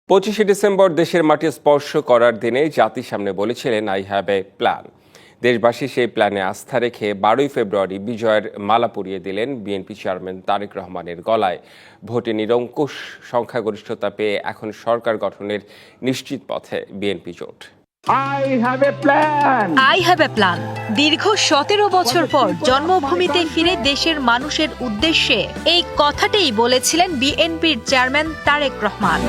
25 December দেশের মাটি স্পর্শ করার দিনে জাতির সামনে বলেছিলেন আই হ্যাভ এ প্ল্যান। দেশবাসী সেই প্ল্যানে আস্থা রেখে 12 ফেব্রুয়ারি বিজয়ের মালা পরিয়ে দিলেন বিএনপি চেয়ারম্যান তারেক রহমানের গলায়। ভোটে নিরঙ্কুশ সংখ্যাগরিষ্ঠতা পেয়ে এখন সরকার গঠনের নিশ্চিত পথে বিএনপি জোট। I have a plan. I have a plan. দীর্ঘ 17 বছর পর জন্মভূমিতে ফিরে দেশের মানুষের উদ্দেশ্যে এই কথাটাই বলেছিলেন বিএনপির চেয়ারম্যান তারেক রহমান।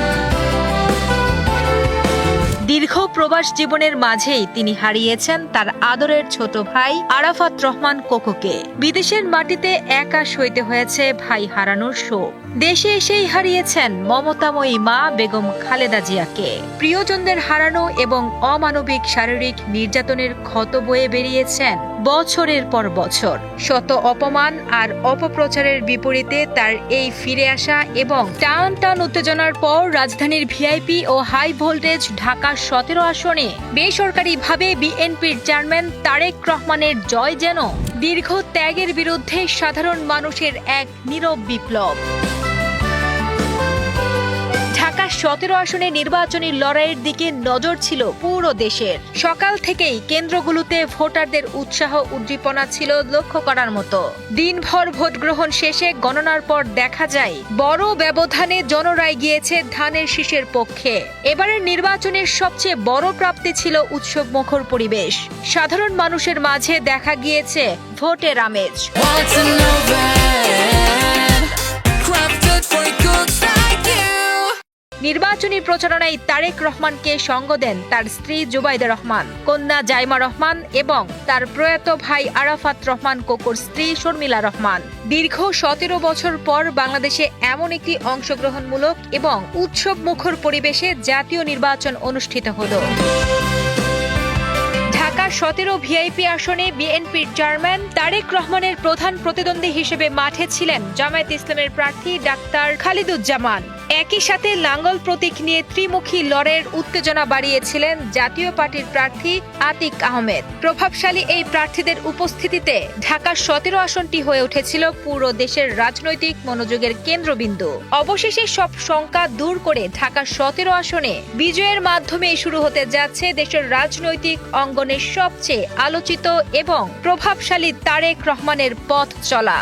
দীর্ঘ প্রবাস জীবনের মাঝেই তিনি হারিয়েছেন তার আদরের ছোট ভাই আরাফাত রহমান কোকোকে। বিদেশের মাটিতে একা সইতে হয়েছে ভাই হারানোর শোক। দেশে এসেই হারিয়েছেন মমতাময়ী মা বেগম খালেদা জিয়াকে। প্রিয়জনদের হারানো এবং অমানবিক শারীরিক নির্যাতনের ক্ষত বয়ে বেরিয়েছেন বছরের পর বছর। শত অপমান আর অপপ্রচারের বিপরীতে তার এই ফিরে আসা এবং টান টান উত্তেজনার পর রাজধানীর ভিআইপি ও হাই ভোল্টেজ ঢাকা 17 আসনে বেসরকারিভাবে বিএনপির চেয়ারম্যান তারেক রহমানের জয় যেন দীর্ঘ ত্যাগের বিরুদ্ধে সাধারণ মানুষের এক নীরব বিপ্লব। ঢাকা 17 আসনে নির্বাচনী লড়াইয়ের দিকে নজর ছিল পুরো দেশের। সকাল থেকেই কেন্দ্রগুলোতে ভোটারদের উৎসাহ উদ্দীপনা ছিল লক্ষ্য করার মতো। দিনভর ভোট গ্রহণ শেষে গণনার পর দেখা যায় বড় ব্যবধানে জনরায় গিয়েছে ধানের শীষের পক্ষে। এবারের নির্বাচনের সবচেয়ে বড় প্রাপ্তি ছিল উৎসবমুখর পরিবেশ। সাধারণ মানুষের মাঝে দেখা গিয়েছে ভোটের আমেজ। নির্বাচনী প্রচারণায় তারেক রহমানকে সঙ্গ দেন তার স্ত্রী জুবাইদা রহমান, কন্যা জাইমা রহমান এবং তার প্রয়াত ভাই আরাফাত রহমান কোকোর স্ত্রী শর্মিলা রহমান। দীর্ঘ 17 বছর পর বাংলাদেশে এমন একটি অংশগ্রহণমূলক এবং উৎসবমুখর পরিবেশে জাতীয় নির্বাচন অনুষ্ঠিত হলো। ঢাকা 17 ভিআইপি আসনে বিএনপির চেয়ারম্যান তারেক রহমানের প্রধান প্রতিদ্বন্দ্বী হিসেবে মাঠে ছিলেন জামায়াতে ইসলামের প্রার্থী ডাক্তার খালিদুজ্জামান। একই সাথে লাঙ্গল প্রতীক নিয়ে ত্রিমুখী লড়াইয়ের উত্তেজনা বাড়িয়েছিলেন জাতীয় পার্টির প্রার্থী আতিক আহমেদ। প্রভাবশালী এই প্রার্থীদের উপস্থিতিতে ঢাকা 17 আসনটি হয়ে উঠেছিল পুরো দেশের রাজনৈতিক মনোযোগের কেন্দ্রবিন্দু। অবশেষে সব শঙ্কা দূর করে ঢাকা 17 আসনে বিজয়ের মাধ্যমে শুরু হতে যাচ্ছে দেশের রাজনৈতিক অঙ্গনের সবচেয়ে আলোচিত এবং প্রভাবশালী তারেক রহমানের পথ চলা।